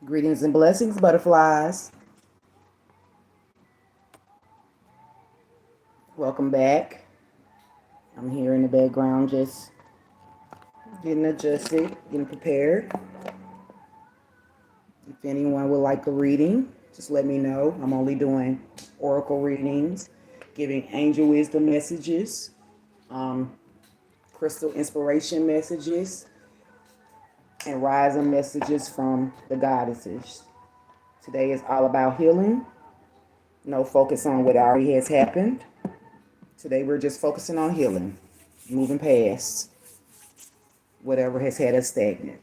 Greetings and blessings, butterflies. Welcome back. I'm here in the background just getting adjusted, getting prepared. If anyone would like a reading, just let me know. I'm only doing oracle readings, giving angel wisdom messages, um, crystal inspiration messages, and rising messages from the goddesses. Today is all about healing. No focus on what already has happened. Today we're just focusing on healing, moving past whatever has had us stagnant.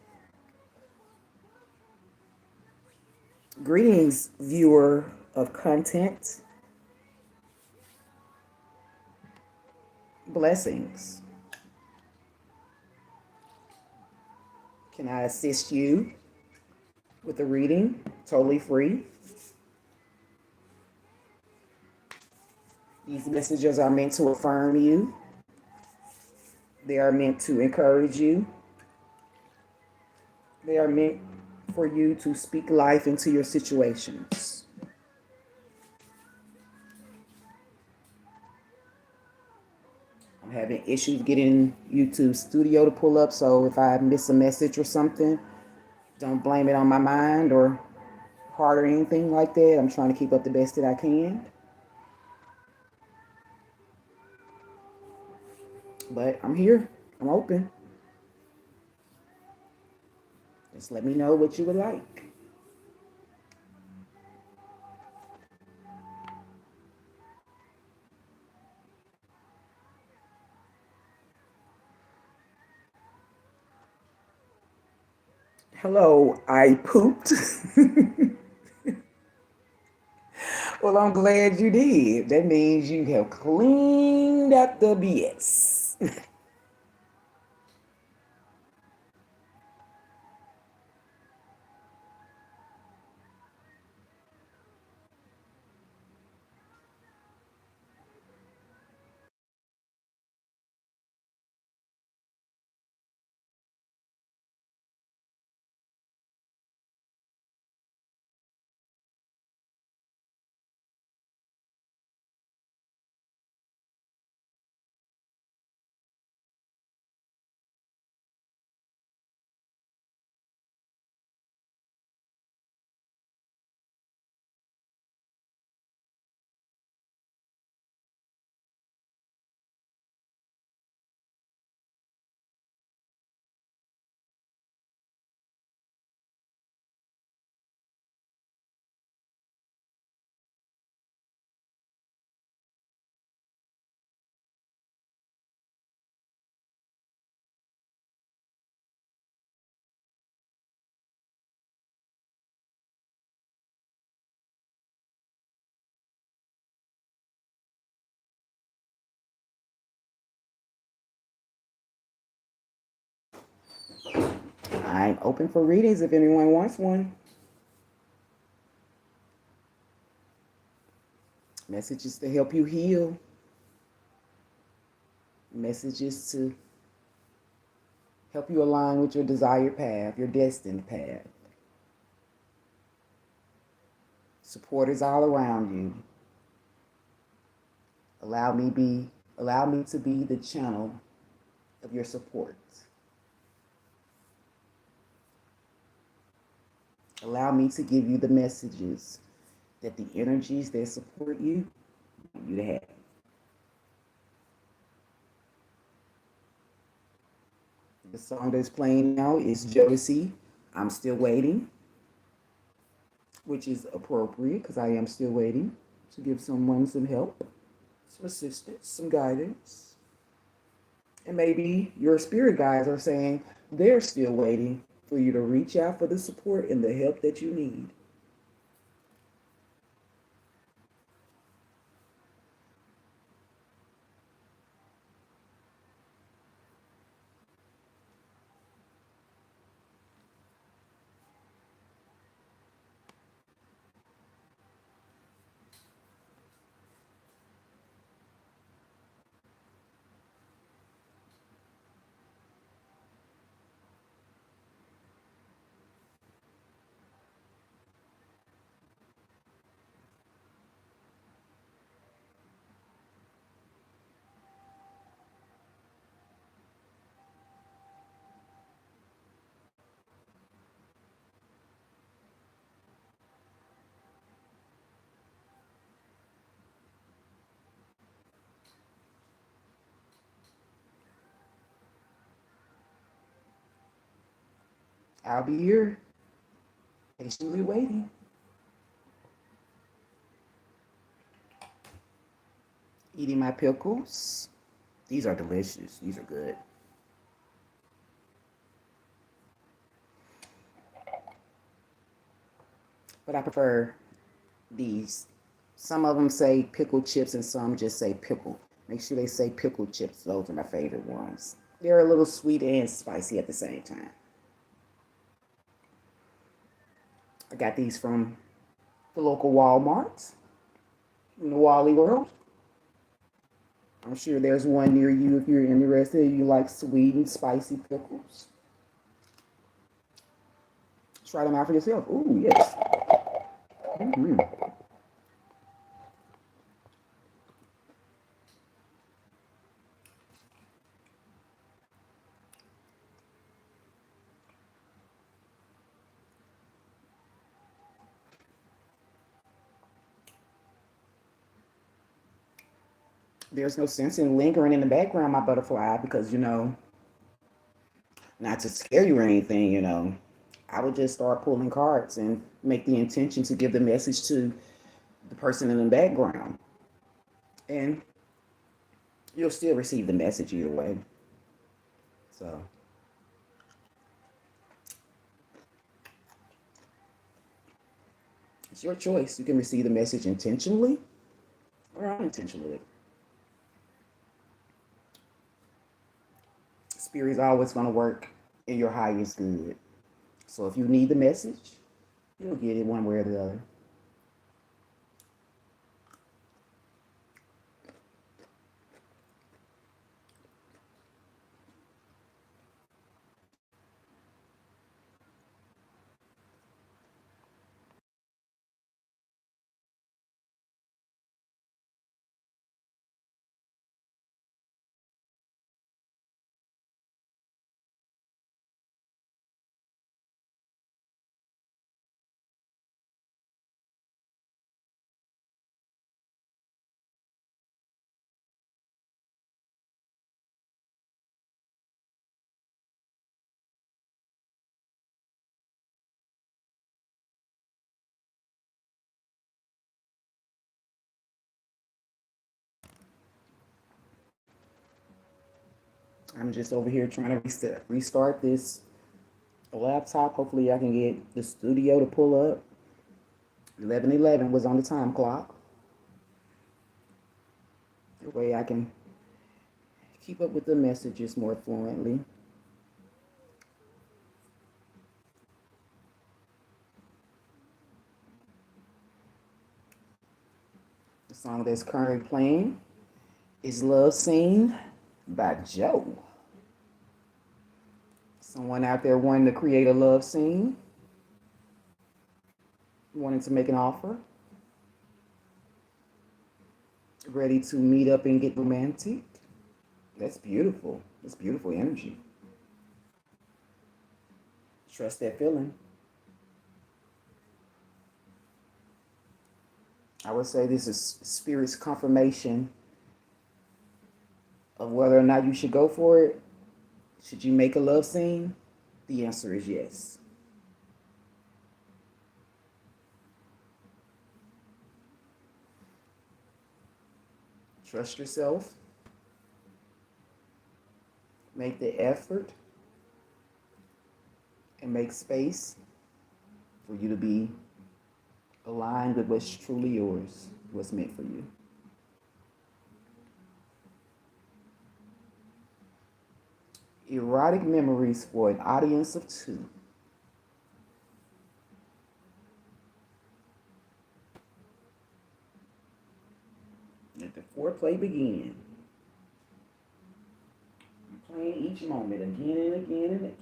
Greetings, viewer of content. Blessings. Can I assist you with a reading? Totally free. These messages are meant to affirm you. They are meant to encourage you. They are meant for you to speak life into your situations. I'm having issues getting YouTube Studio to pull up, so if I miss a message or something, don't blame it on my mind or heart or anything like that. I'm trying to keep up the best that I can. But I'm here. I'm open. Just let me know what you would like. Hello, I pooped. Well, I'm glad you did. That means you have cleaned up the BS. I'm open for readings if anyone wants one. Messages to help you heal. Messages to help you align with your desired path, your destined path. Support is all around you. Allow me to be the channel of your support. Allow me to give you the messages that the energies that support you want you to have. The song that's playing now is Jodeci, I'm Still Waiting, which is appropriate because I am still waiting to give someone some help, some assistance, some guidance. And maybe your spirit guides are saying they're still waiting for you to reach out for the support and the help that you need. I'll be here patiently waiting. Eating my pickles. These are delicious. These are good. But I prefer these. Some of them say pickle chips and some just say pickle. Make sure they say pickle chips. Those are my favorite ones. They're a little sweet and spicy at the same time. I got these from the local Walmart in the Wally world. I'm sure there's one near you if you're interested. You like sweet and spicy pickles. Try them out for yourself. Ooh, yes. Mm-hmm. There's no sense in lingering in the background, my butterfly, because not to scare you or anything, I would just start pulling cards and make the intention to give the message to the person in the background. And you'll still receive the message either way. So it's your choice. You can receive the message intentionally or unintentionally. Spirit is always going to work in your highest good. So if you need the message, you'll get it one way or the other. I'm just over here trying to restart this laptop. Hopefully, I can get the studio to pull up. 11:11 was on the time clock. The way I can keep up with the messages more fluently. The song that's currently playing is Love Scene by Joe. Someone out there wanting to create a love scene, wanting to make an offer, ready to meet up and get romantic. That's beautiful. That's beautiful energy. Trust that feeling. I would say this is spirit's confirmation of whether or not you should go for it. Should you make a love scene? The answer is yes. Trust yourself. Make the effort and make space for you to be aligned with what's truly yours, what's meant for you. Erotic memories for an audience of two. Let the foreplay begin. I'm playing each moment again and again and again.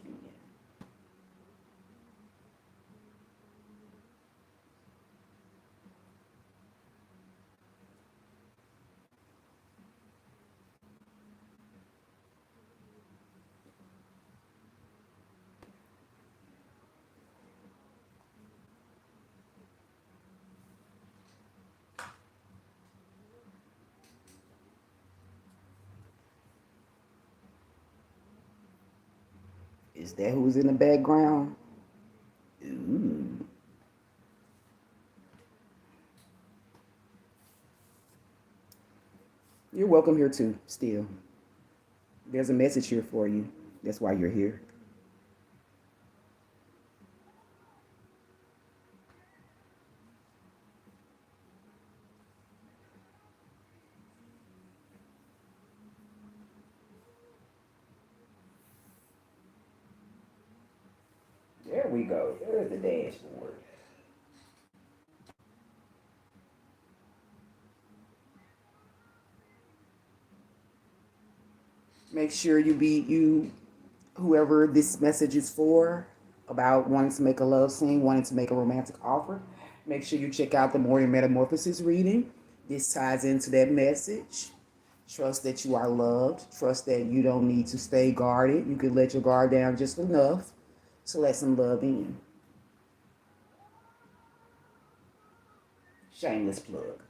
Is that who's in the background? welcome here too, still. There's a message here for you. That's why you're here. There we go. There's the dashboard. Make sure you whoever this message is for about wanting to make a love scene, wanting to make a romantic offer. Make sure you check out the Morning Metamorphosis reading. This ties into that message. Trust that you are loved. Trust that you don't need to stay guarded. You could let your guard down just enough to let some love in. Shameless plug.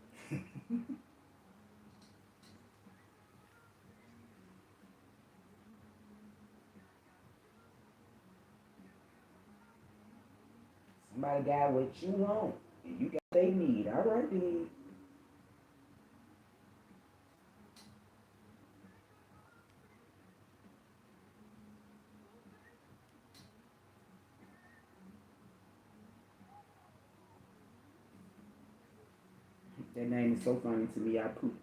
Somebody got what you want, and you got what they need. All right, then. That name is so funny to me. I pooped.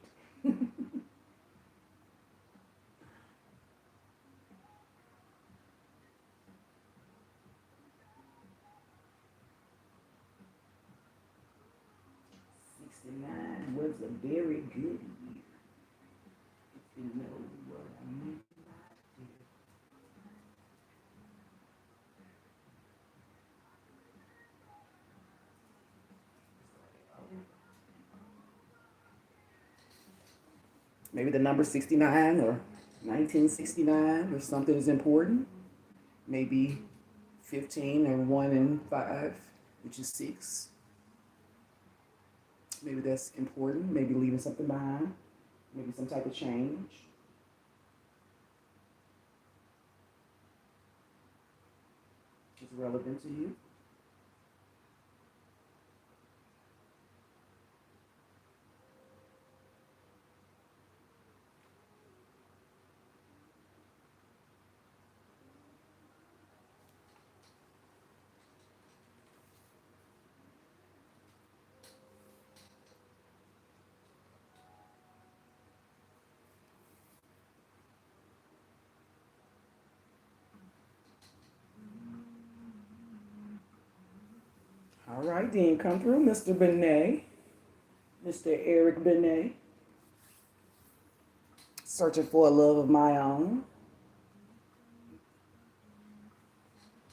69 was a very good year. If you know what I mean. Maybe the number 69 or 1969 or something is important. Maybe 15 or 1 and 5, which is 6. Maybe that's important. Maybe leaving something behind. Maybe some type of change. Is relevant to you. All right, then come through, Mr. Benet, Mr. Eric Benet. Searching for a love of my own.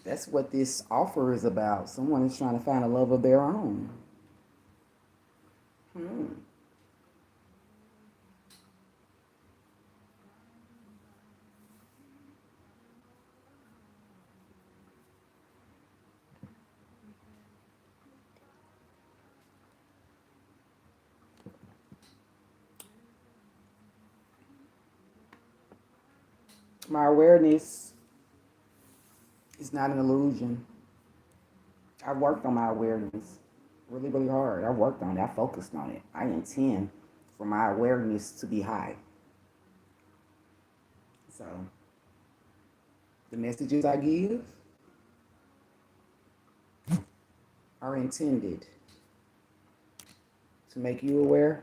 That's what this offer is about. Someone is trying to find a love of their own. Hmm. My awareness is not an illusion. I worked on my awareness really, really hard. I worked on it. I focused on it. I intend for my awareness to be high. So the messages I give are intended to make you aware,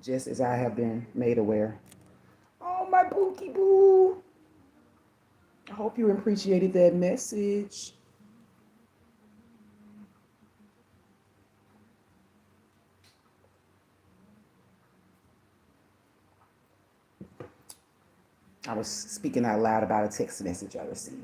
just as I have been made aware. Oh, my pookie boo. I hope you appreciated that message. I was speaking out loud about a text message I received.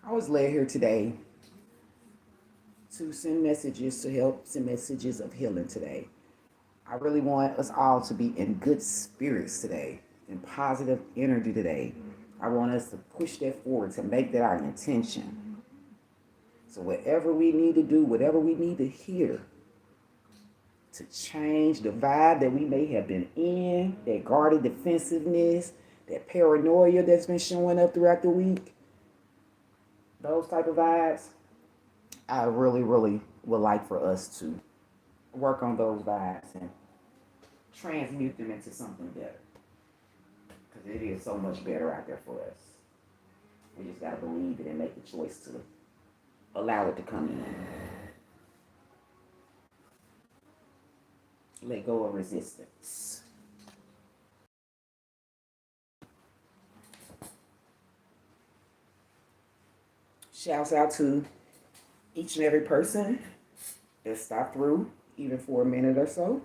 I was led here today to send messages to help, send messages of healing today. I really want us all to be in good spirits today, in positive energy today. I want us to push that forward, to make that our intention. So whatever we need to do, whatever we need to hear to change the vibe that we may have been in, that guarded defensiveness, that paranoia that's been showing up throughout the week, those type of vibes, I really, really would like for us to work on those vibes and transmute them into something better. Because it is so much better out there for us. We just got to believe it and make the choice to allow it to come in. Let go of resistance. Shouts out to each and every person that stopped through, even for a minute or so.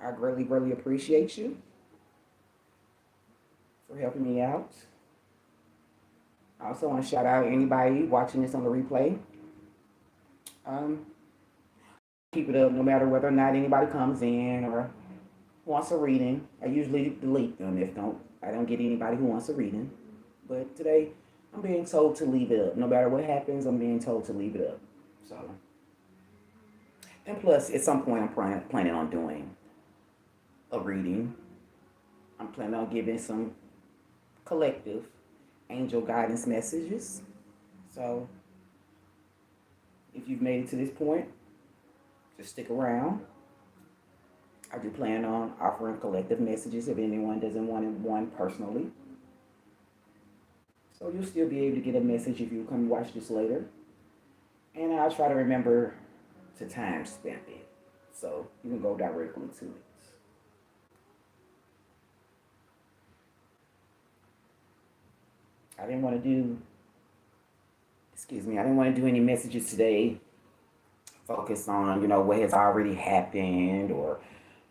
I greatly, greatly appreciate you for helping me out. I also want to shout out anybody watching this on the replay. Um, Keep it up no matter whether or not anybody comes in or wants a reading. I usually delete them if I don't get anybody who wants a reading. But today I'm being told to leave it up. No matter what happens, I'm being told to leave it up. So, and plus, at some point, I'm planning on doing a reading. I'm planning on giving some collective angel guidance messages. So, if you've made it to this point, just stick around. I do plan on offering collective messages if anyone doesn't want one personally. So you'll still be able to get a message if you come watch this later. And I'll try to remember to time stamp it. So you can go directly to it. I didn't want to do, I didn't want to do any messages today focus on, what has already happened or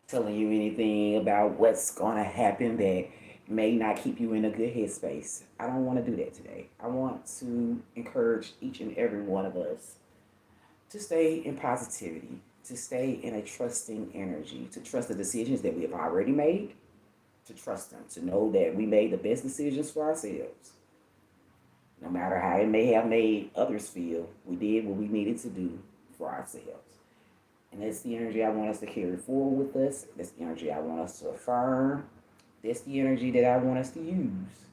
telling you anything about what's going to happen that may not keep you in a good headspace. I don't want to do that today. I want to encourage each and every one of us to stay in positivity, to stay in a trusting energy, to trust the decisions that we have already made, to trust them, to know that we made the best decisions for ourselves. No matter how it may have made others feel, we did what we needed to do for ourselves. And that's the energy I want us to carry forward with us. That's the energy I want us to affirm. That's the energy that I want us to use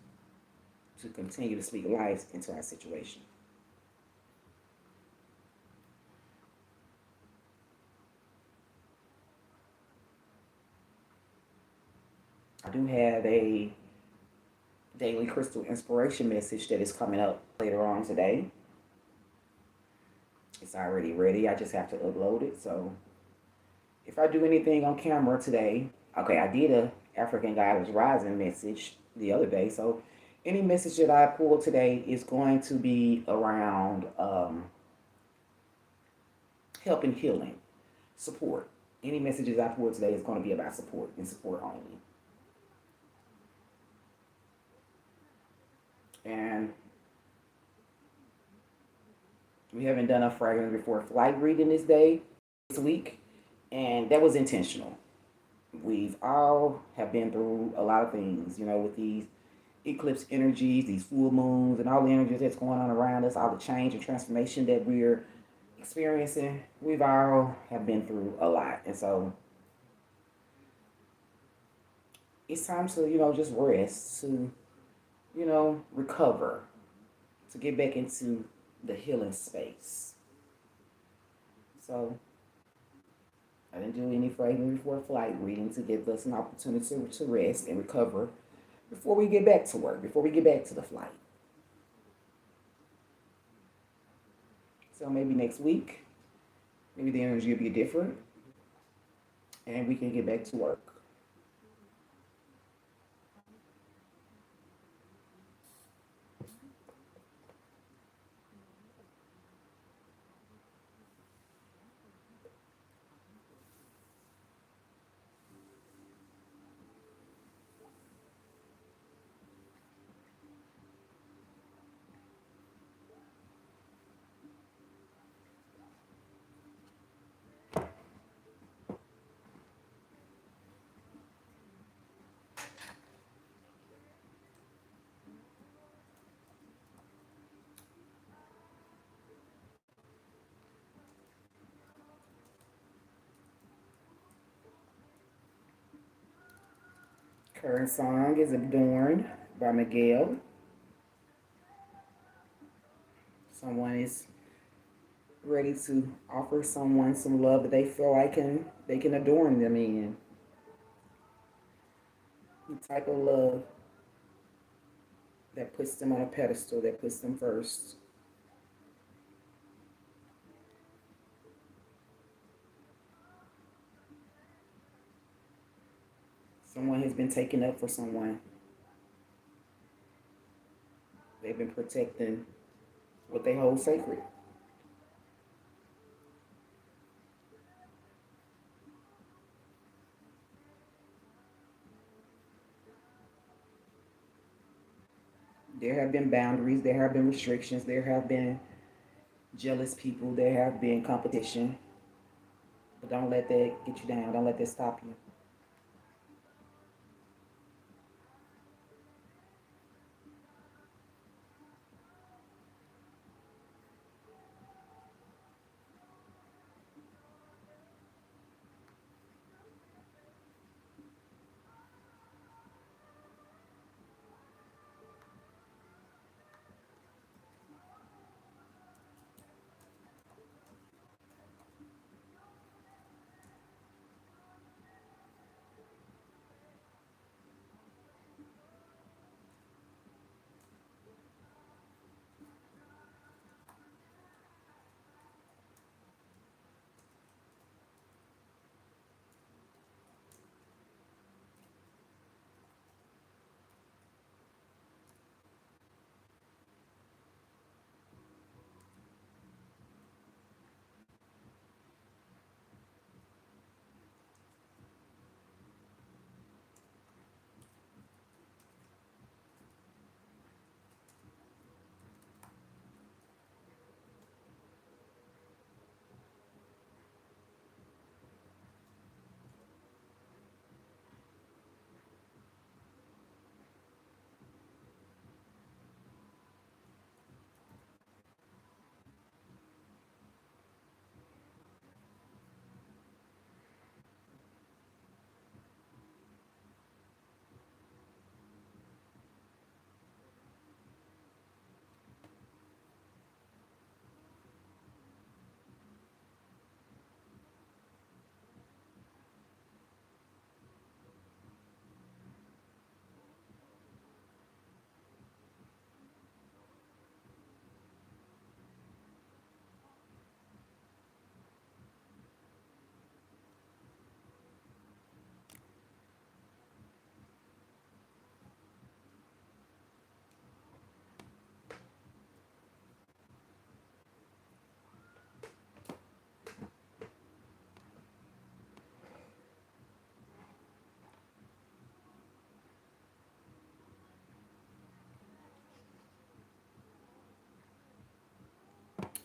to continue to speak life into our situation. I do have a daily crystal inspiration message that is coming up later on today. It's already ready. I just have to upload it. So if I do anything on camera today, okay, I did a African Goddess Rising message the other day. So any message that I pull today is going to be around help and healing, support. Any messages I pull today is going to be about support and support only. And we haven't done a fragment before flight reading this week, and that was intentional. We've all have been through a lot of things, with these eclipse energies, these full moons, and all the energies that's going on around us, all the change and transformation that we're experiencing. We've all have been through a lot, and so it's time to just rest, to recover, to get back into the healing space. So I didn't do any fragment before flight reading to give us an opportunity to rest and recover before we get back to work, before we get back to the flight. So maybe next week, maybe the energy will be different and we can get back to work. Current song is Adorned by Miguel. is ready to offer someone some love that they feel like they can adorn them in. The type of love that puts them on a pedestal, that puts them first. Someone has been taken up for someone. They've been protecting what they hold sacred. There have been boundaries, there have been restrictions, there have been jealous people, there have been competition. But don't let that get you down. Don't let that stop you.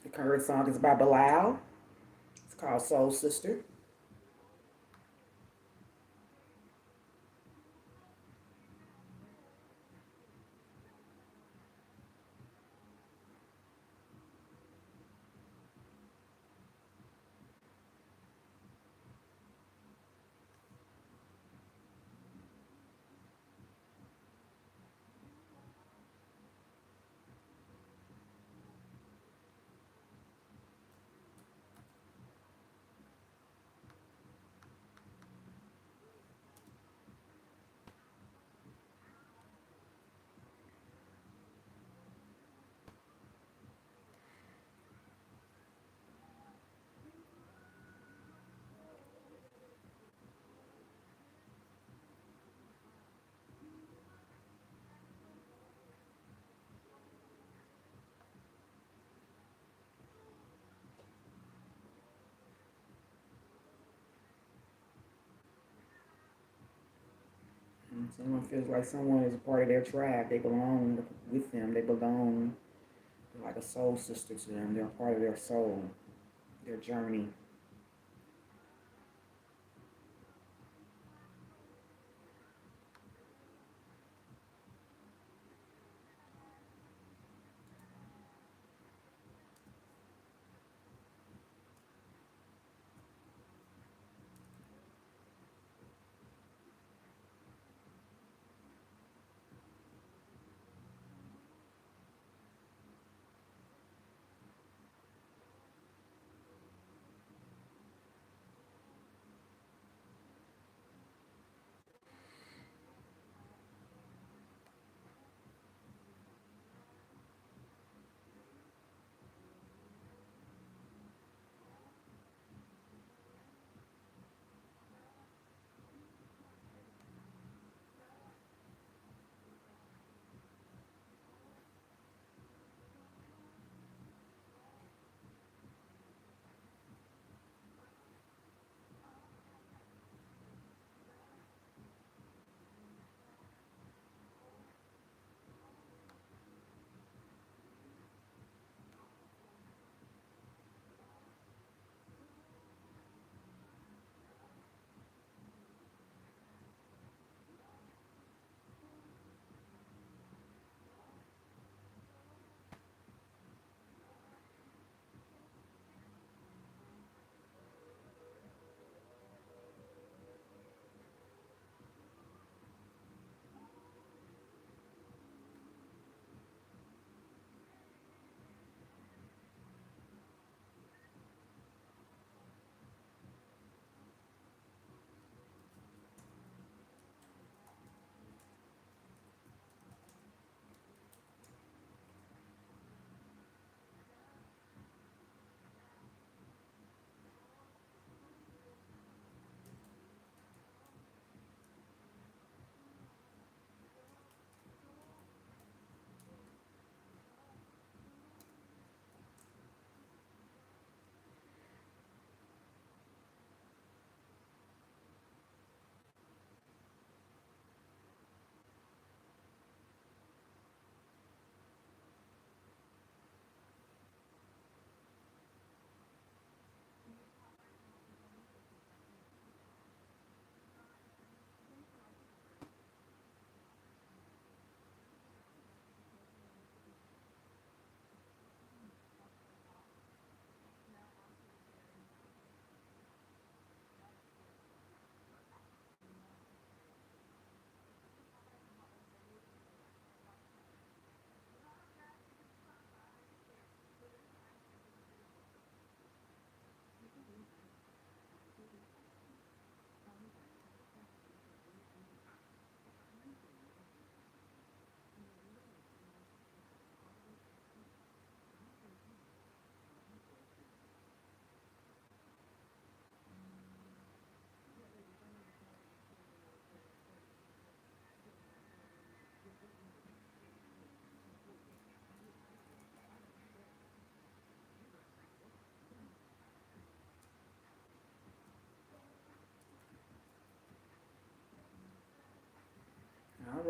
The current song is by Bilal. It's called Soul Sister. And someone feels like someone is a part of their tribe. They belong with them. They belong like a soul sister to them. They're a part of their soul, their journey.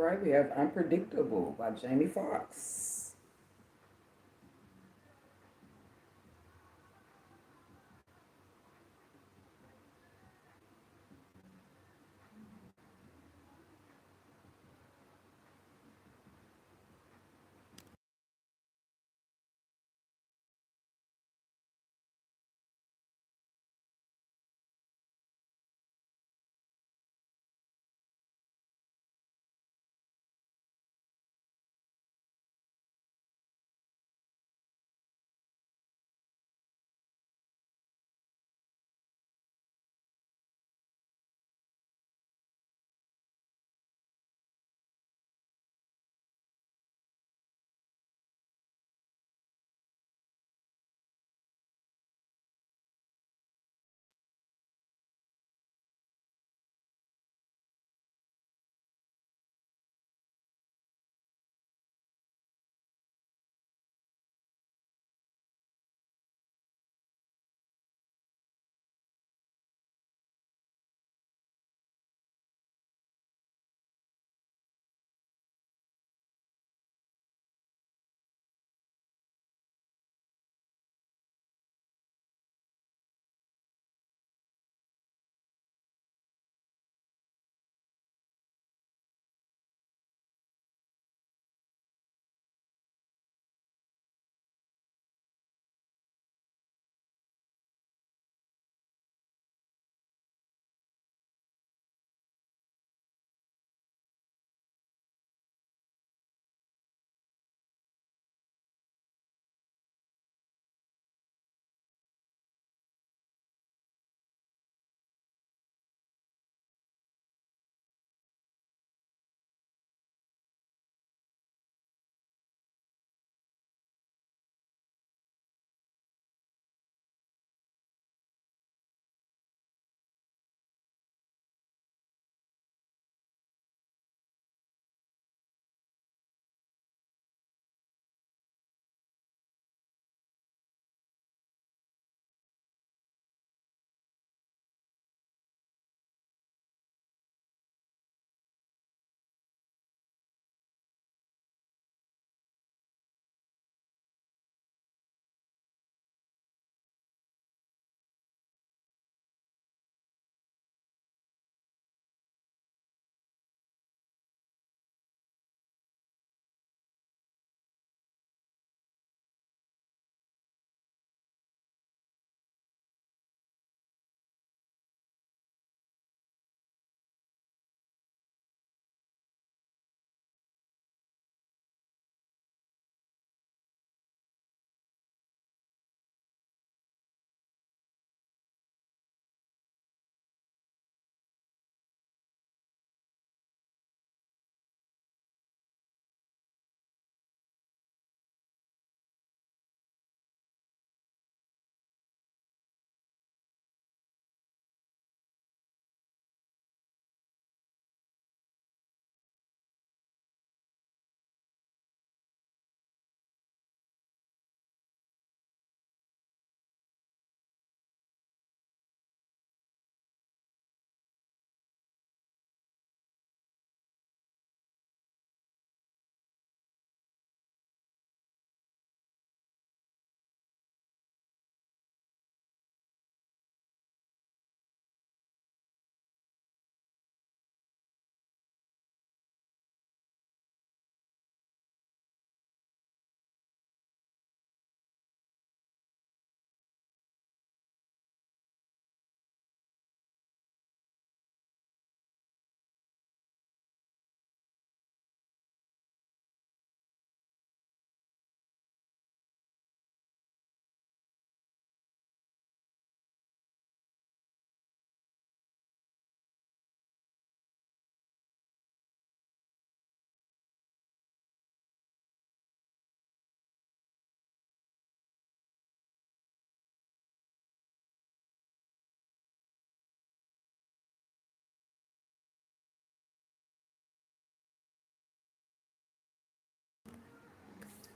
right, we have Unpredictable by Jamie Foxx.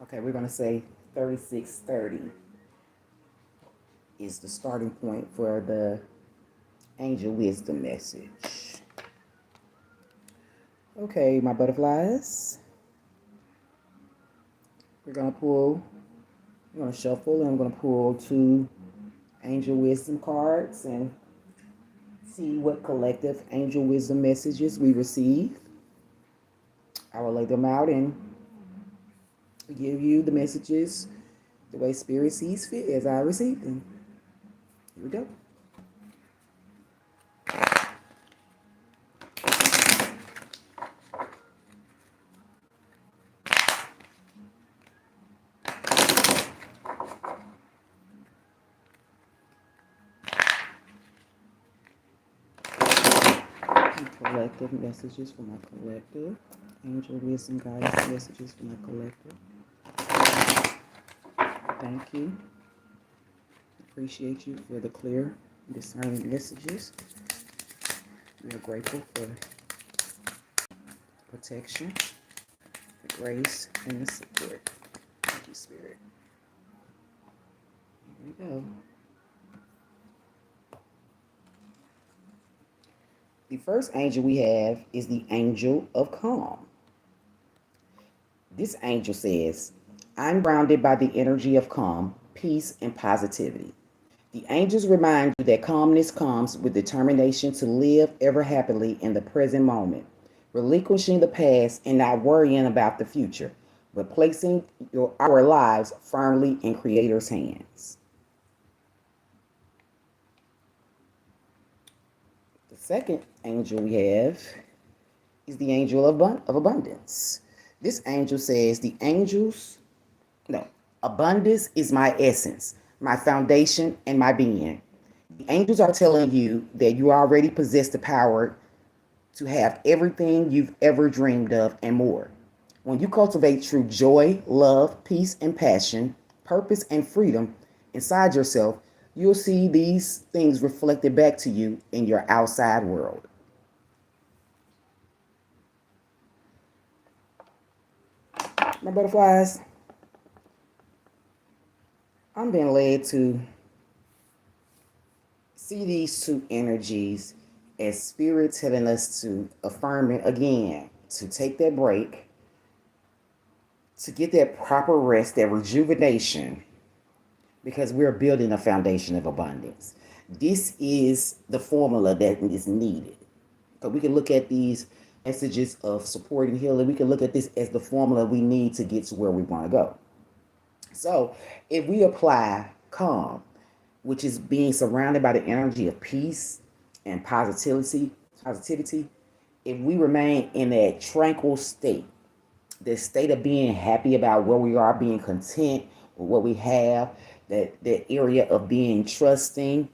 Okay, we're going to say 3630 is the starting point for the angel wisdom message. Okay, my butterflies. We're gonna pull. I'm gonna shuffle, and I'm gonna pull two angel wisdom cards and see what collective angel wisdom messages we receive. I will lay them out and give you the messages the way Spirit sees fit as I receive them. Here we go. Collective messages for my collective. Angel wisdom guidance messages for my collective. Thank you. Appreciate you for the clear, discerning messages. We are grateful for protection, the grace, and the support. Thank you, Spirit. Here we go. The first angel we have is the angel of calm. This angel says, I'm grounded by the energy of calm, peace, and positivity. The angels remind you that calmness comes with determination to live ever happily in the present moment, relinquishing the past and not worrying about the future, but placing our lives firmly in Creator's hands. The second angel we have is the angel of abundance. This angel says, no, abundance is my essence, my foundation, and my being. The angels are telling you that you already possess the power to have everything you've ever dreamed of and more. When you cultivate true joy, love, peace, and passion, purpose, and freedom inside yourself, you'll see these things reflected back to you in your outside world. My butterflies, I'm being led to see these two energies as Spirit telling us to affirm it again, to take that break, to get that proper rest, that rejuvenation, because we're building a foundation of abundance. This is the formula that is needed. So we can look at these messages of support and healing. We can look at this as the formula we need to get to where we want to go. So if we apply calm, which is being surrounded by the energy of peace and positivity, if we remain in that tranquil state, the state of being happy about where we are, being content with what we have, that area of being trusting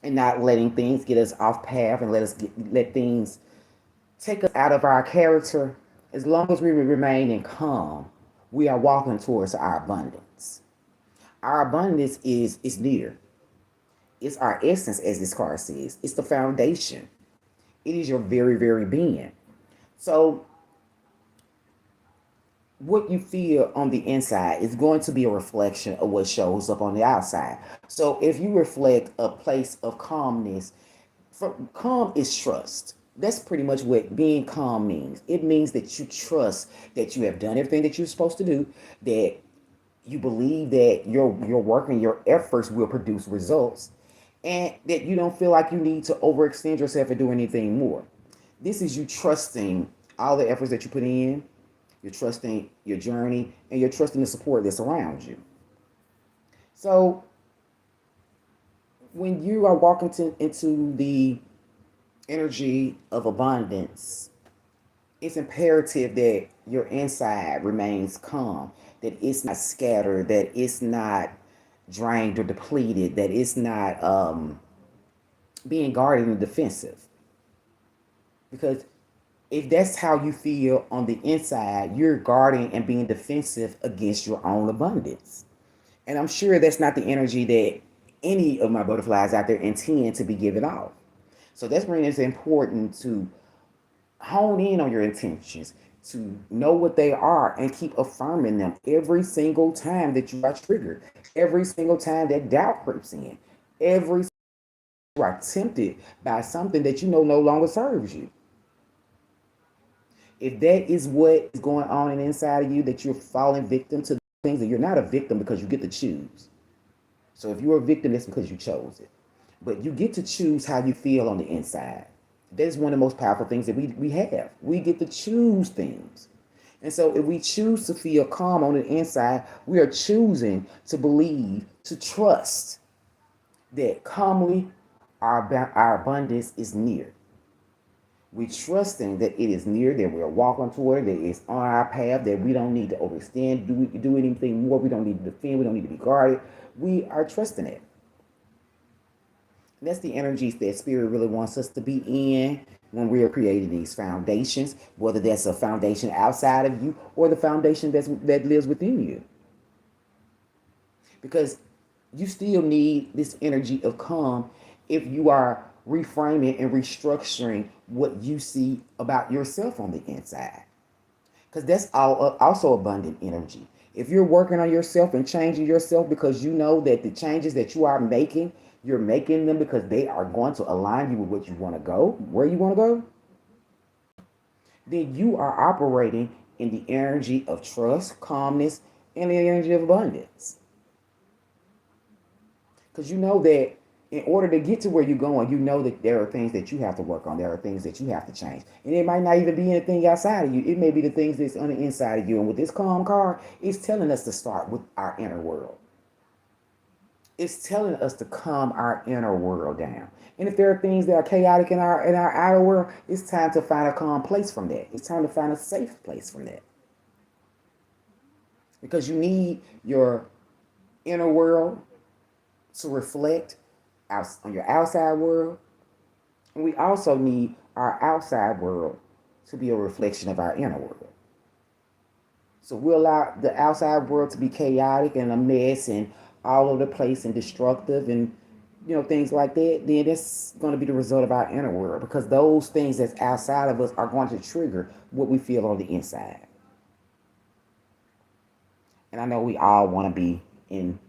and not letting things get us off path and let things take us out of our character. As long as we remain in calm, we are walking towards our abundance. Our abundance is near. It's our essence, as this card says. It's the foundation. It is your very, very being. So what you feel on the inside is going to be a reflection of what shows up on the outside. So if you reflect a place of calmness, calm is trust. That's pretty much what being calm means. It means that you trust that you have done everything that you're supposed to do, that you believe that your work and your efforts will produce results, and that you don't feel like you need to overextend yourself or do anything more. This is you trusting all the efforts that you put in, you're trusting your journey, and you're trusting the support that's around you. So when you are walking into the energy of abundance, it's imperative that your inside remains calm, that it's not scattered, that it's not drained or depleted, that it's not being guarded and defensive. Because if that's how you feel on the inside, you're guarding and being defensive against your own abundance. And I'm sure that's not the energy that any of my butterflies out there intend to be given off. So that's when it's important to hone in on your intentions, to know what they are and keep affirming them every single time that you are triggered, every single time that doubt creeps in, every time you are tempted by something that you know no longer serves you. If that is what is going on in inside of you, that you're falling victim to things, that you're not a victim because you get to choose. So if you're a victim, that's because you chose it. But you get to choose how you feel on the inside. That is one of the most powerful things that we have. We get to choose things. And so if we choose to feel calm on the inside, we are choosing to believe, to trust that calmly our abundance is near. We trusting that it is near, that we're walking toward it, that it's on our path, that we don't need to overstand, do anything more. We don't need to defend. We don't need to be guarded. We are trusting it. And that's the energies that spirit really wants us to be in when we are creating these foundations, whether that's a foundation outside of you or the foundation that lives within you. Because you still need this energy of calm if you are reframing and restructuring what you see about yourself on the inside. Because that's also abundant energy. If you're working on yourself and changing yourself because you know that the changes that you are making, you're making them because they are going to align you with what you want to go, where you want to go, then you are operating in the energy of trust, calmness, and the energy of abundance. Because you know that in order to get to where you're going, you know that there are things that you have to work on. There are things that you have to change. And it might not even be anything outside of you. It may be the things that's on the inside of you. And with this calm card, it's telling us to start with our inner world. It's telling us to calm our inner world down. And if there are things that are chaotic in our outer world, it's time to find a calm place from that. It's time to find a safe place from that. Because you need your inner world to reflect on your outside world. And we also need our outside world to be a reflection of our inner world. So we allow the outside world to be chaotic and a mess and all over the place and destructive and things like that, then that's going to be the result of our inner world, because those things that's outside of us are going to trigger what we feel on the inside. And I know we all want to be in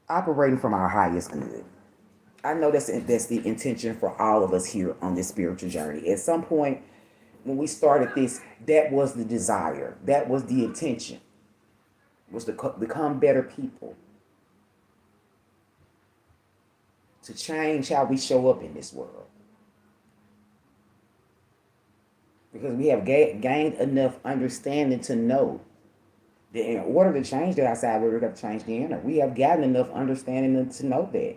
operating from our highest good. I know that's the intention for all of us here on this spiritual journey. At some point, when we started this, that was the desire. That was the intention, was to become better people, to change how we show up in this world. Because we have gained enough understanding to know that in order to change the outside, we're going to change the inner. We have gotten enough understanding to know that.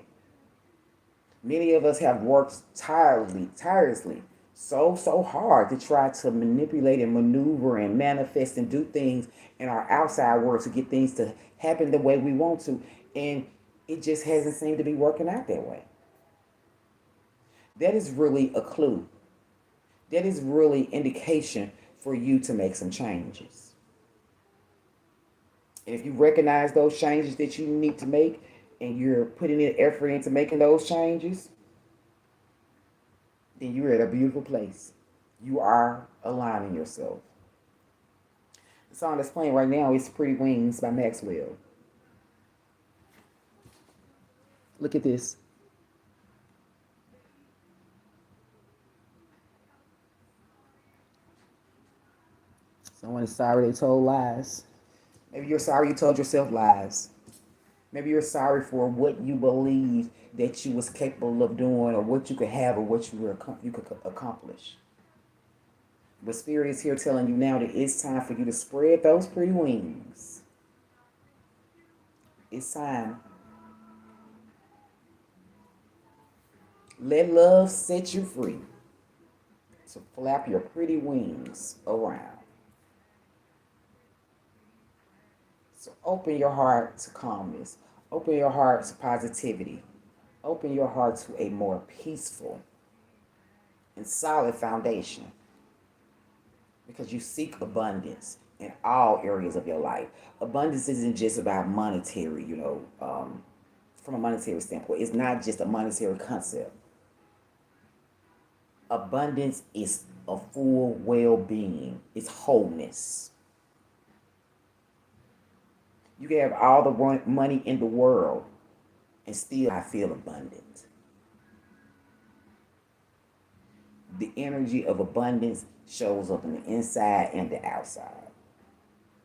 Many of us have worked tirelessly, so hard to try to manipulate and maneuver and manifest and do things in our outside world to get things to happen the way we want to. And it just hasn't seemed to be working out that way. That is really a clue. That is really indication for you to make some changes. And if you recognize those changes that you need to make and you're putting in effort into making those changes, then you're at a beautiful place. You are aligning yourself. The song that's playing right now is Pretty Wings by Maxwell. Look at this. Someone is sorry they told lies. Maybe you're sorry you told yourself lies. Maybe you're sorry for what you believe that you was capable of doing, or what you could have, or what you could accomplish. But Spirit is here telling you now that it's time for you to spread those pretty wings. It's time. Let love set you free. So flap your pretty wings around. So open your heart to calmness. Open your heart to positivity. Open your heart to a more peaceful and solid foundation. Because you seek abundance in all areas of your life. Abundance isn't just about monetary, from a monetary standpoint. It's not just a monetary concept. Abundance is a full well-being. It's wholeness. You can have all the money in the world and still not feel abundant. The energy of abundance shows up on the inside and the outside.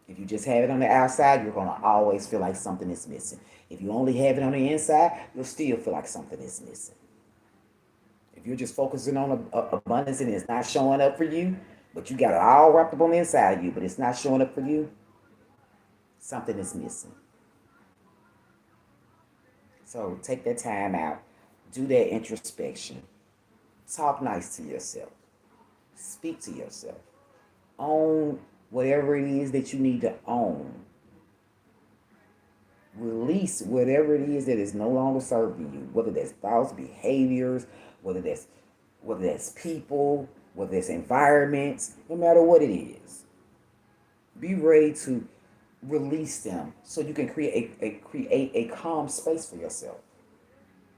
If you just have it on the outside, you're going to always feel like something is missing. If you only have it on the inside, you'll still feel like something is missing. If you're just focusing on abundance and it's not showing up for you, but you got it all wrapped up on the inside of you, but it's not showing up for you, something is missing. So take that time out, do that introspection, talk nice to yourself, speak to yourself, own whatever it is that you need to own. Release whatever it is that is no longer serving you, whether that's thoughts, behaviors, whether that's whether that's people, whether that's environments, no matter what it is. Be ready to release them so you can create a calm space for yourself.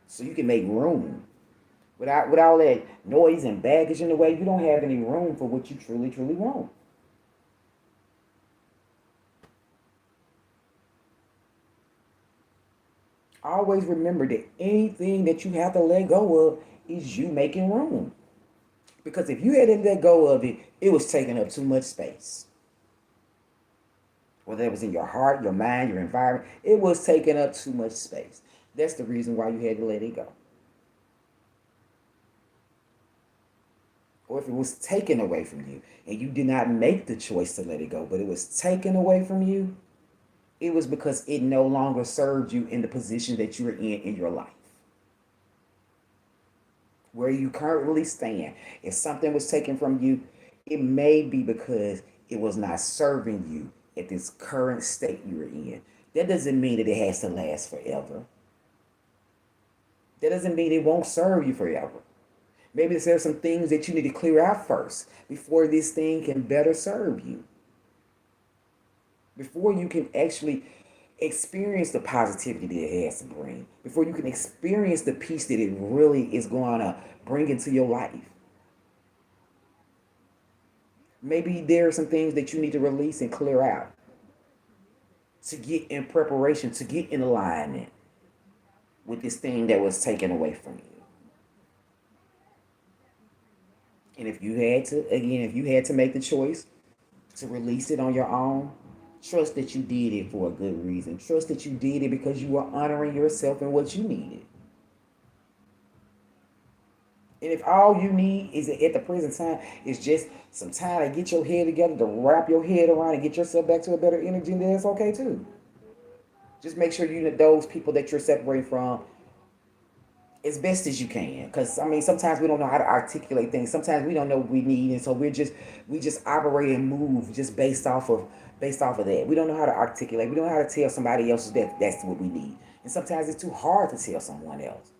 So you can make room. Without all that noise and baggage in the way, you don't have any room for what you truly, truly want. Always remember that anything that you have to let go of is you making room. Because if you had to let go of it, it was taking up too much space. Whether it was in your heart, your mind, your environment, it was taking up too much space. That's the reason why you had to let it go. Or if it was taken away from you and you did not make the choice to let it go, but it was taken away from you, it was because it no longer served you in the position that you're in your life. Where you currently stand. If something was taken from you, it may be because it was not serving you at this current state you're in. That doesn't mean that it has to last forever. That doesn't mean it won't serve you forever. Maybe there's some things that you need to clear out first before this thing can better serve you. Before you can actually experience the positivity that it has to bring, before you can experience the peace that it really is going to bring into your life. Maybe there are some things that you need to release and clear out to get in preparation, to get in alignment with this thing that was taken away from you. And if you had to, again, if you had to make the choice to release it on your own, trust that you did it for a good reason. Trust that you did it because you were honoring yourself and what you needed. And if all you need is at the present time is just some time to get your head together, to wrap your head around and get yourself back to a better energy, then that's okay too. Just make sure you know those people that you're separating from as best as you can. Because I mean, sometimes we don't know how to articulate things. Sometimes we don't know what we need, and so we just operate and move just based off of that. We don't know how to articulate. We don't know how to tell somebody else that that's what we need. And sometimes it's too hard to tell someone else.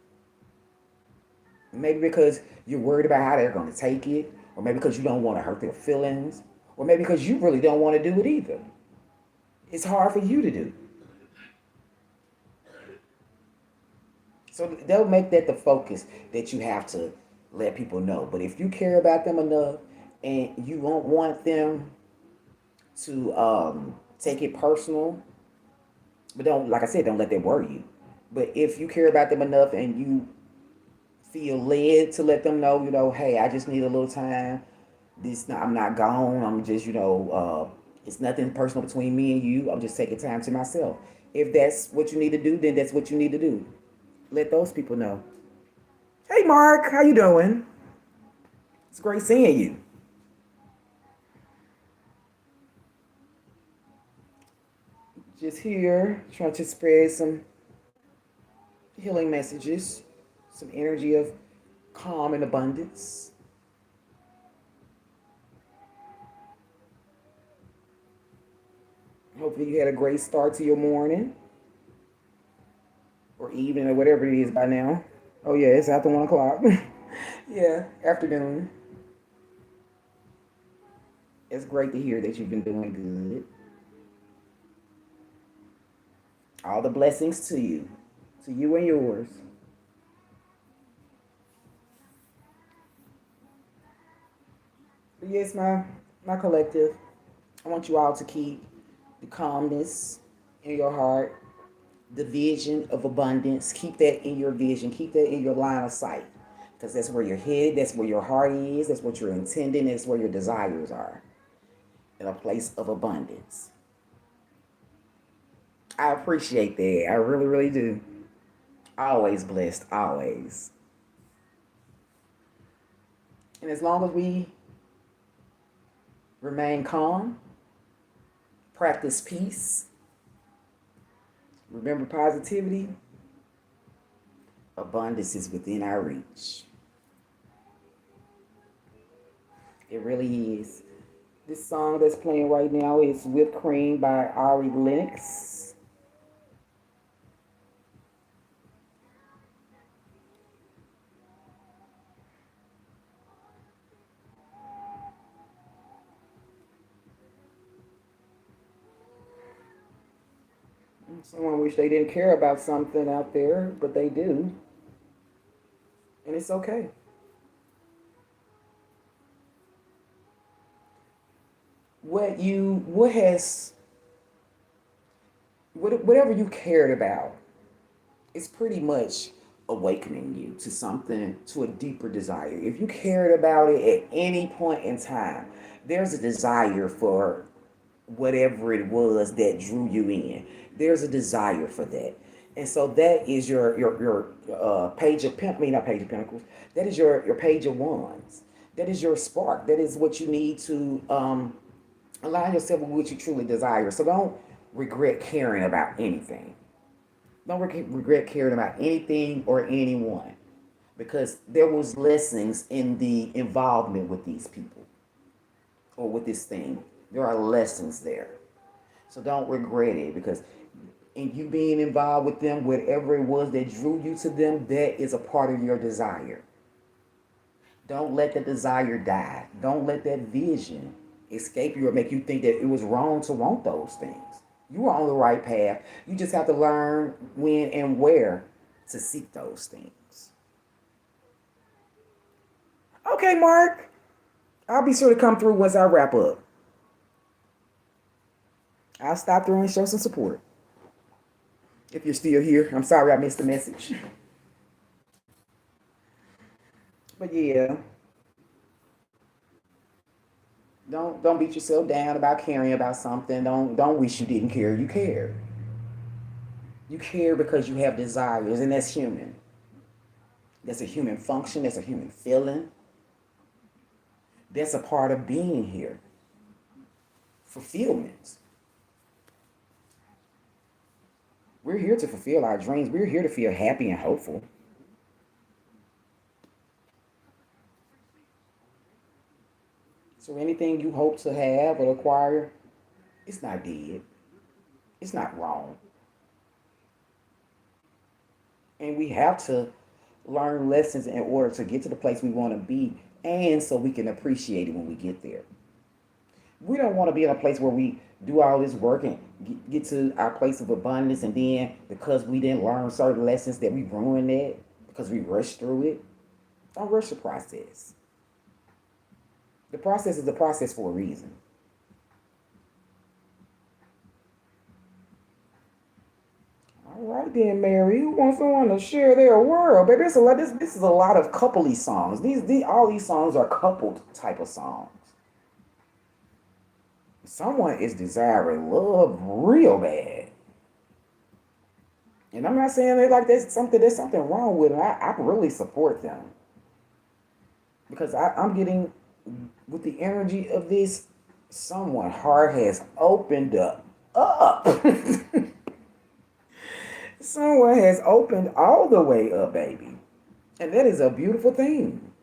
Maybe because you're worried about how they're going to take it, or maybe because you don't want to hurt their feelings, or maybe because you really don't want to do it either. It's hard for you to do. So they'll make that the focus that you have to let people know. But if you care about them enough and you won't want them to take it personal, but don't, like I said, don't let that worry you. But if you care about them enough and you feel led to let them know, hey, I just need a little time. I'm not gone. I'm just, it's nothing personal between me and you. I'm just taking time to myself. If that's what you need to do, then that's what you need to do. Let those people know. Hey, Mark, how you doing? It's great seeing you. Just here, trying to spread some healing messages, some energy of calm and abundance. Hopefully you had a great start to your morning or evening or whatever it is by now. Oh yeah, it's after 1 o'clock. Yeah, afternoon. It's great to hear that you've been doing good. All the blessings to you and yours. But yes, my collective, I want you all to keep the calmness in your heart, the vision of abundance. Keep that in your vision. Keep that in your line of sight. because that's where your head, that's where your heart is, that's what you're intending, that's where your desires are, in a place of abundance. I appreciate that. I really, really do. Always blessed, always. And as long as we remain calm, practice peace, remember positivity, abundance is within our reach. It really is. This song that's playing right now is Whipped Cream by Ari Lennox. Someone wish they didn't care about something out there, but they do. And it's okay. What has, whatever you cared about, it's pretty much awakening you to something, to a deeper desire. If you cared about it at any point in time, there's a desire for whatever it was that drew you in. There's a desire for that. And so that is your page of I mean not page of pentacles. That is your page of wands. That is your spark. That is what you need to align yourself with what you truly desire. So don't regret caring about anything. Don't regret caring about anything or anyone, because there was lessons in the involvement with these people or with this thing. There are lessons there. So don't regret it, because in you being involved with them, whatever it was that drew you to them, that is a part of your desire. Don't let the desire die. Don't let that vision escape you or make you think that it was wrong to want those things. You are on the right path. You just have to learn when and where to seek those things. Okay, Mark. I'll be sure to come through once I wrap up. I'll stop through and show some support. If you're still here, I'm sorry I missed the message. But yeah, don't beat yourself down about caring about something. Don't wish you didn't care. You care. You care because you have desires, and that's human. That's a human function. That's a human feeling. That's a part of being here. Fulfillment. We're here to fulfill our dreams. We're here to feel happy and hopeful. So anything you hope to have or acquire, it's not dead. It's not wrong. And we have to learn lessons in order to get to the place we want to be, and so we can appreciate it when we get there. We don't want to be in a place where we do all this work and get to our place of abundance, and then because we didn't learn certain lessons that we ruined it because we rushed through it. Don't rush the process. The process is the process for a reason. All right then, Mary. Who wants someone to share their world, baby? This is a lot of coupley songs. These all these songs are coupled type of songs. Someone is desiring love real bad. And I'm not saying that like there's something wrong with them. I really support them. Because I'm getting, with the energy of this, someone heart has opened up. Someone has opened all the way up, baby. And that is a beautiful thing.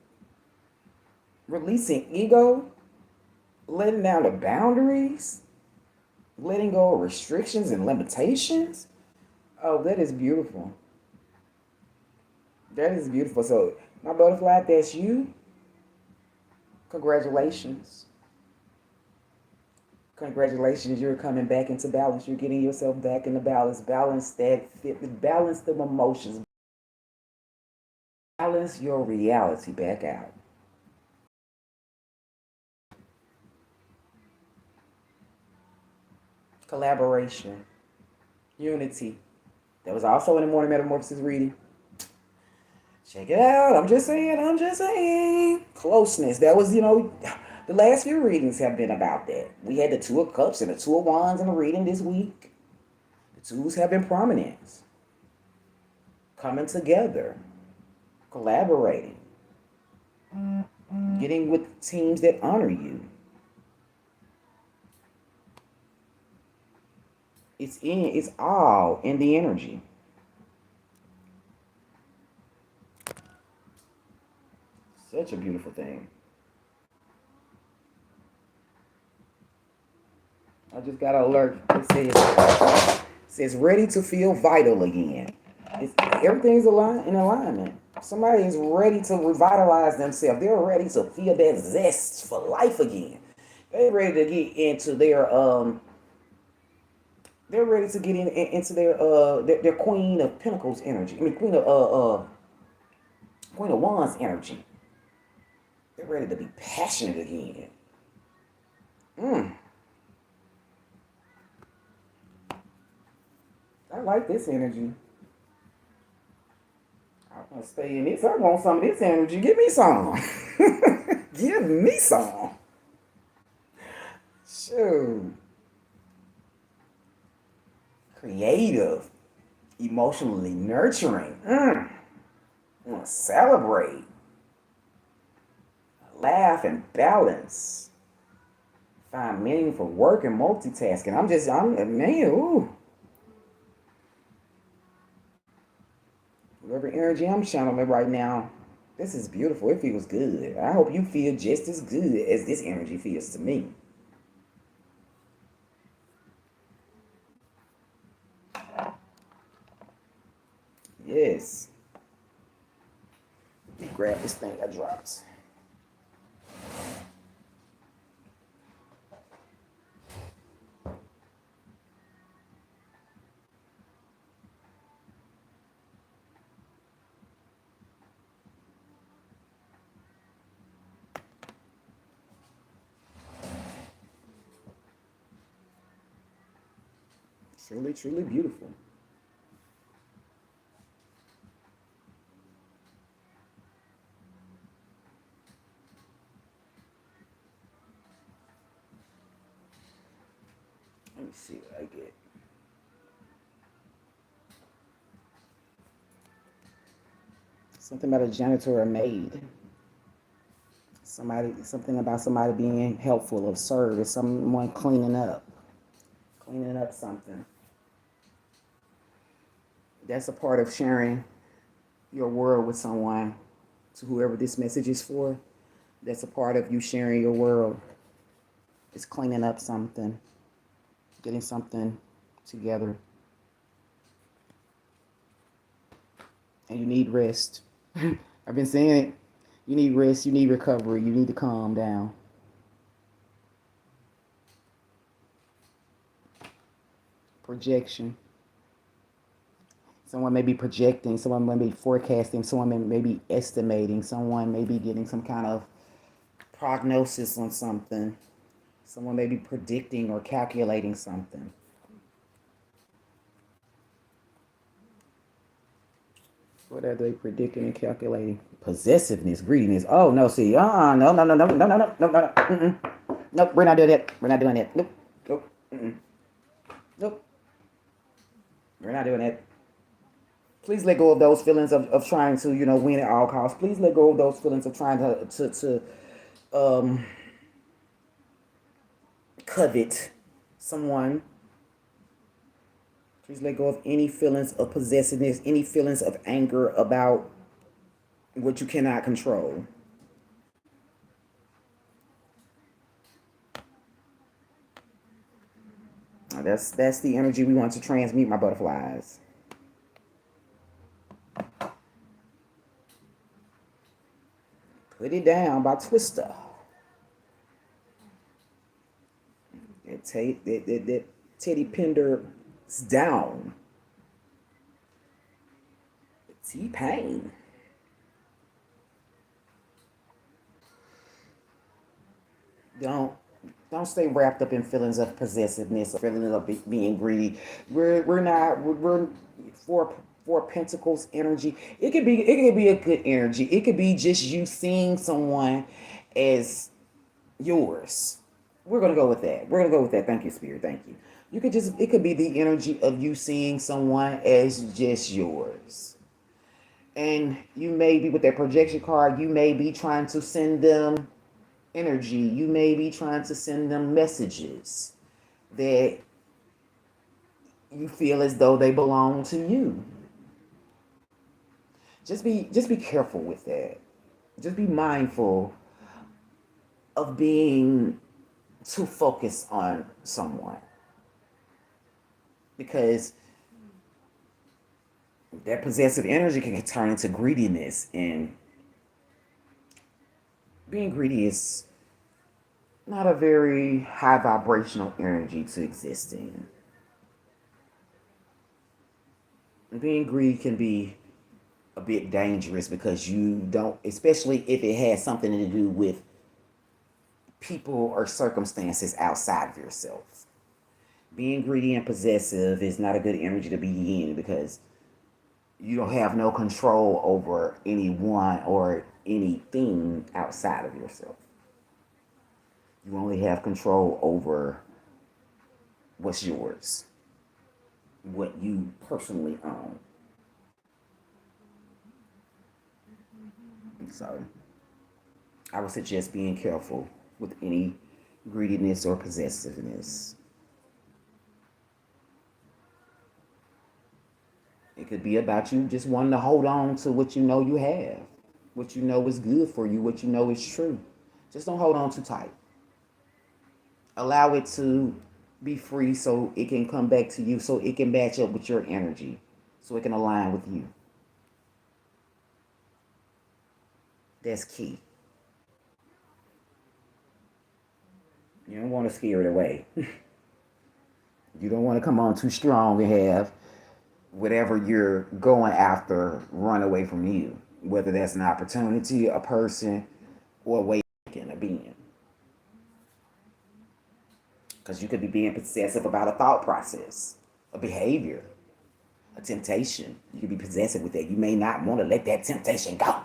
Releasing ego, letting down the boundaries, letting go of restrictions and limitations. Oh, that is beautiful. That is beautiful. So, my butterfly, that's you. Congratulations. Congratulations, you're coming back into balance. You're getting yourself back into balance. Balance that fit, balance the emotions. Balance your reality back out. Collaboration. Unity. That was also in the morning metamorphosis reading. Check it out. I'm just saying. I'm just saying. Closeness. That was, the last few readings have been about that. We had the Two of Cups and the Two of Wands in the reading this week. The twos have been prominent. Coming together, collaborating, getting with teams that honor you. It's all in the energy. Such a beautiful thing. I just got an alert. It says ready to feel vital again. Everything's in alignment. Somebody is ready to revitalize themselves. They're ready to feel that zest for life again. They're ready to get into their. They're ready to get into their Queen of Pentacles energy. I mean Queen of Wands energy. They're ready to be passionate again. I like this energy. I want to stay in this. I want some of this energy. Give me some. Give me some. Shoot. Creative. Emotionally nurturing. I want to celebrate. Laugh and balance. Find meaningful work and multitasking. Man, ooh. Whatever energy I'm channeling right now, this is beautiful. It feels good. I hope you feel just as good as this energy feels to me. Yes. Let me grab this thing I dropped. Truly, truly beautiful. Let me see what I get. Something about a janitor or maid. Something about somebody being helpful of service. Someone cleaning up something. That's a part of sharing your world with someone. To whoever this message is for, that's a part of you sharing your world. It's cleaning up something, getting something together. And you need rest. I've been saying it. You need rest, you need recovery, you need to calm down. Projection. Someone may be projecting, someone may be forecasting, someone may be estimating, someone may be getting some kind of prognosis on something. Someone may be predicting or calculating something. What are they predicting and calculating? Possessiveness, greediness. Oh no, see, no, no, no, no, no, no, no, no, no, no. Nope, we're not doing that. We're not doing that. Nope, nope, nope. We're not doing that. Please let go of those feelings of trying to, win at all costs. Please let go of those feelings of trying to covet someone. Please let go of any feelings of possessiveness, any feelings of anger about what you cannot control. That's the energy we want to transmute, my butterflies. Put it down by Twister. That Teddy Pender's down. T-Pain. Don't stay wrapped up in feelings of possessiveness or feelings of being greedy. We're not we're for Four Pentacles energy. It could be a good energy. It could be just you seeing someone as yours. We're gonna go with that. We're gonna go with that. Thank you, Spirit. Thank you. You could just it could be the energy of you seeing someone as just yours. And you may be with that projection card, you may be trying to send them energy. You may be trying to send them messages that you feel as though they belong to you. Just be careful with that. Just be mindful of being too focused on someone, because that possessive energy can turn into greediness, and being greedy is not a very high vibrational energy to exist in. Being greedy can be a bit dangerous because you don't, especially if it has something to do with people or circumstances outside of yourself. Being greedy and possessive is not a good energy to be in, because you don't have no control over anyone or anything outside of yourself. You only have control over what's yours, what you personally own. So I would suggest being careful with any greediness or possessiveness. It could be about you just wanting to hold on to what you know you have, what you know is good for you, what you know is true. Just don't hold on too tight. Allow it to be free so it can come back to you, so it can match up with your energy, so it can align with you. That's key. You don't want to scare it away. You don't want to come on too strong and have whatever you're going after run away from you, whether that's an opportunity, a person, or a way of being. Because you could be being possessive about a thought process, a behavior, a temptation. You could be possessive with that. You may not want to let that temptation go.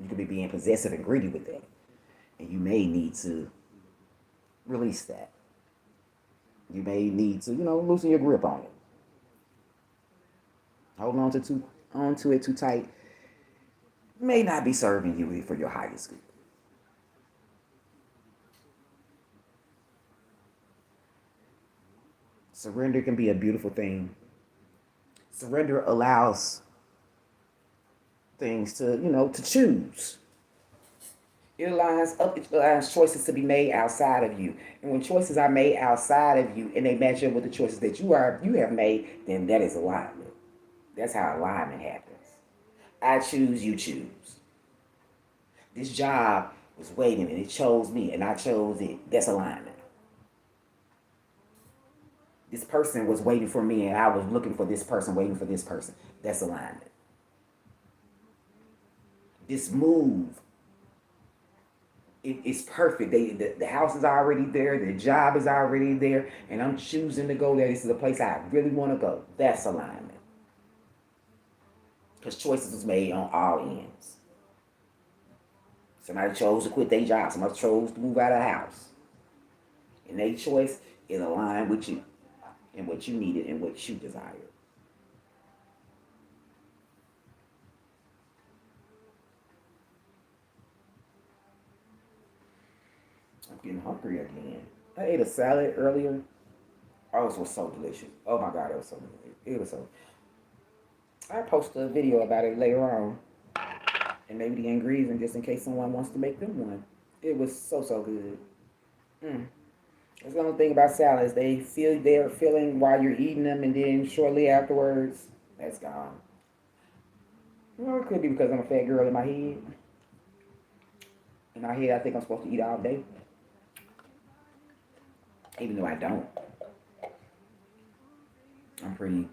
You could be being possessive and greedy with that. And you may need to release that. You may need to, loosen your grip on it. Holding onto it too tight may not be serving you for your highest good. Surrender can be a beautiful thing. Surrender allows things to choose. It allows choices to be made outside of you. And when choices are made outside of you and they match up with the choices that you have made, then that is alignment. That's how alignment happens. I choose, you choose. This job was waiting and it chose me and I chose it. That's alignment. This person was waiting for me and I was looking for this person, waiting for this person. That's alignment. This move, it's perfect. The house is already there, the job is already there, and I'm choosing to go there. This is a place I really want to go. That's alignment. Because choices was made on all ends. Somebody chose to quit their job. Somebody chose to move out of the house. And their choice is aligned with you and what you needed and what you desired. I'm getting hungry again. I ate a salad earlier. Oh, it was so delicious. Oh my God, it was so delicious. It was so. I'll post a video about it later on. And maybe the ingredients just in case someone wants to make them one. It was so good. Mm. That's the only thing about salads. They feel their feeling while you're eating them, and then shortly afterwards, that's gone. It could be because I'm a fat girl in my head. In my head, I think I'm supposed to eat all day, even though I don't. I'm pretty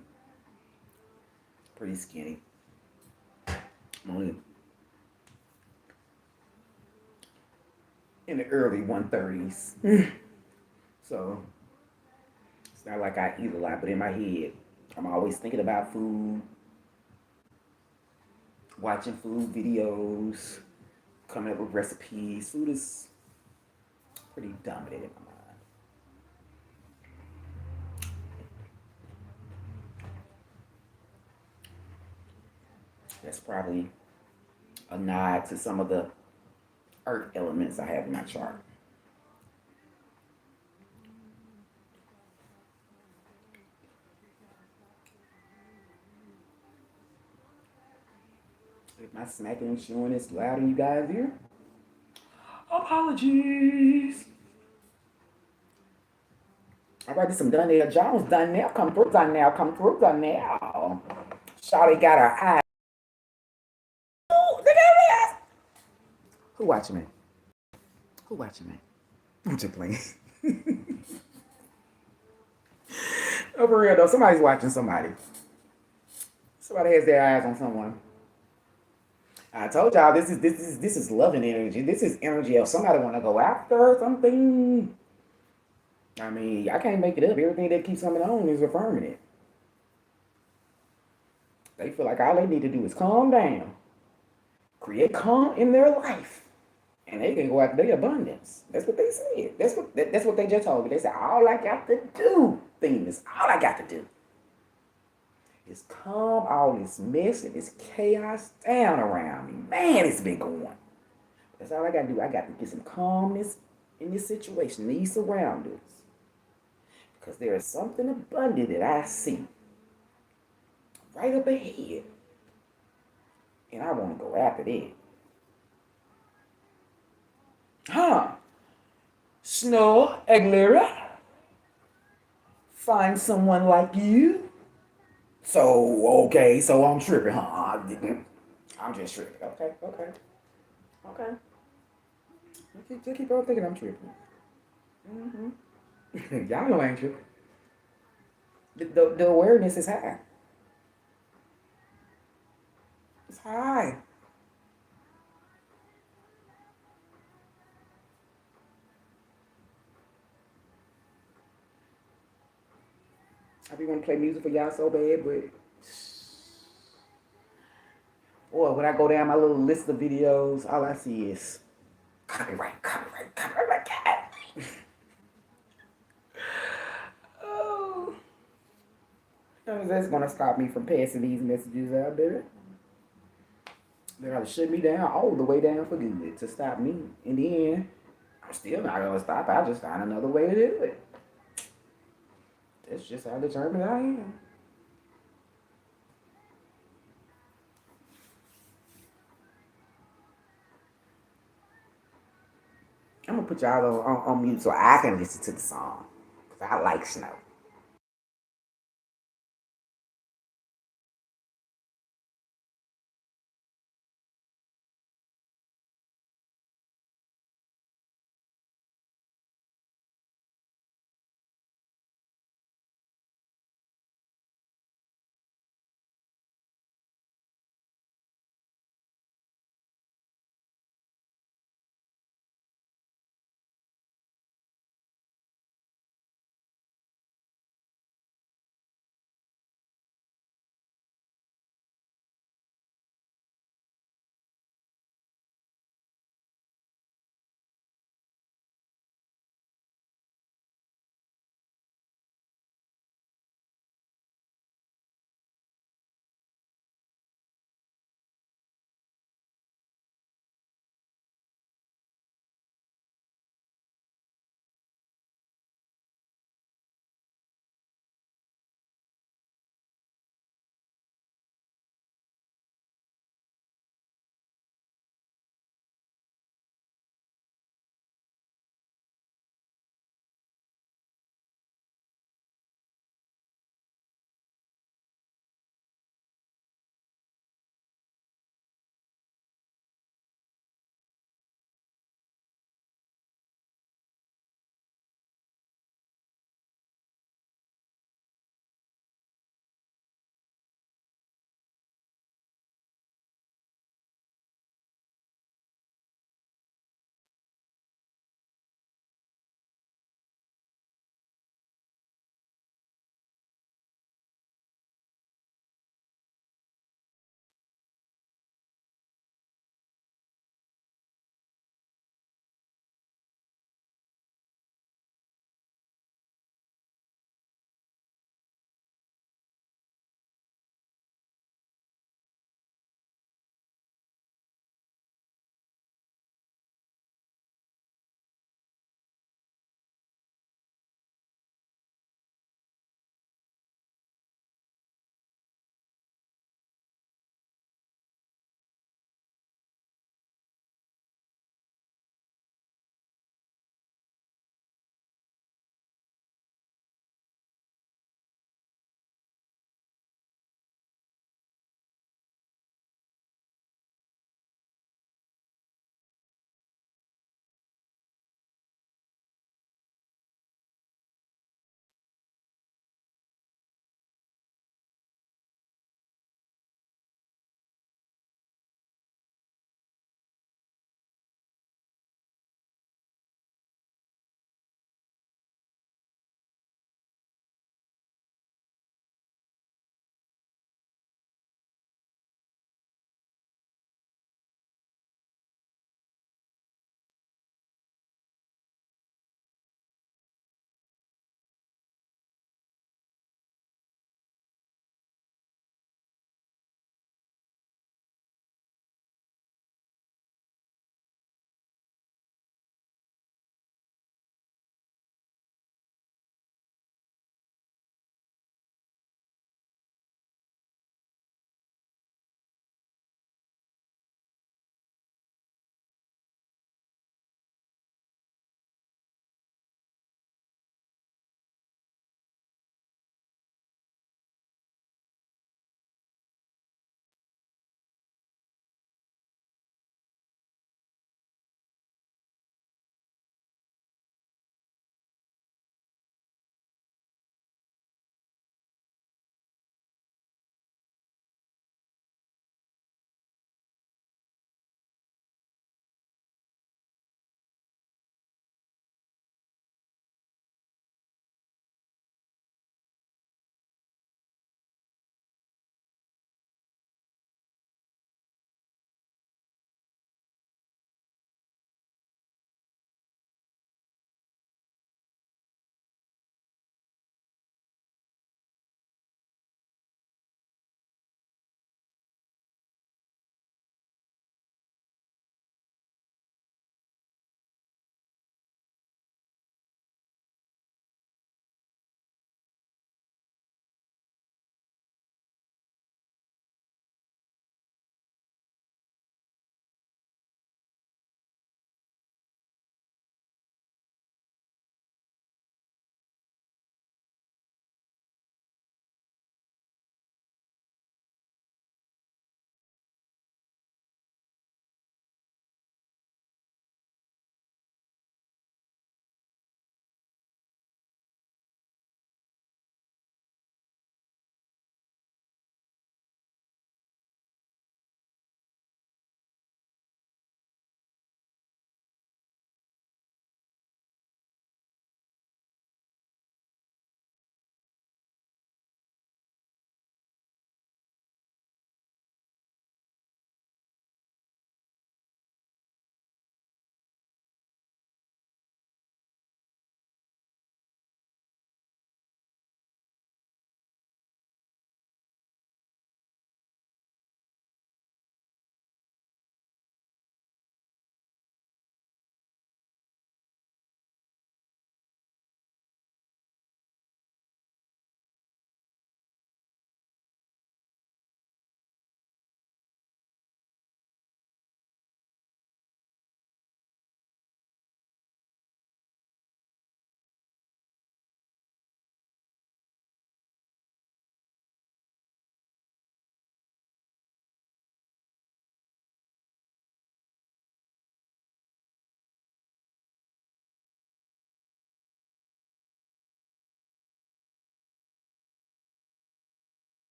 skinny. I'm only in the early 130s. So it's not like I eat a lot, but in my head, I'm always thinking about food. watching food videos, coming up with recipes. Food is pretty dominant in my mind. That's probably a nod to some of the earth elements I have in my chart. If my smacking and chewing is loud in you guys here, apologies. All right, this some Donnell Jones. Donnell, come through. Donnell, come through. Donnell. Shawty got her eye. Oh, look at this. Who watching me? Who watching me? I'm just playing. Oh, for real though, somebody's watching somebody. Somebody has their eyes on someone. I told y'all this is loving energy. This is energy of somebody want to go after something. I mean, I can't make it up. Everything that keeps coming on is affirming it. They feel like all they need to do is calm down, create calm in their life, and they can go after their abundance. That's what they said. That's what they just told me. They said all I got to do, things, all I got to do is calm all this mess and this chaos down around me. Man, it's been going. That's all I got to do. I got to get some calmness in this situation, these surroundings. Because there is something abundant that I see right up ahead. And I want to go after that. Huh? Snow Aguilera? Find someone like you? So, okay, so I'm tripping, huh? I'm just tripping. Okay, okay, okay. Just keep on thinking I'm tripping. Mm-hmm. Y'all know I ain't tripping. The awareness is high. It's high. I be want to play music for y'all so bad, but boy, when I go down my little list of videos, all I see is copyright, copyright, copyright. Oh, that's gonna stop me from passing these messages out, baby. They're gonna shut me down all the way down for good to stop me, and then I'm still not gonna stop. I'll just find another way to do it. That's just how determined I am. I'm gonna put y'all on mute so I can listen to the song. Cause I like snow.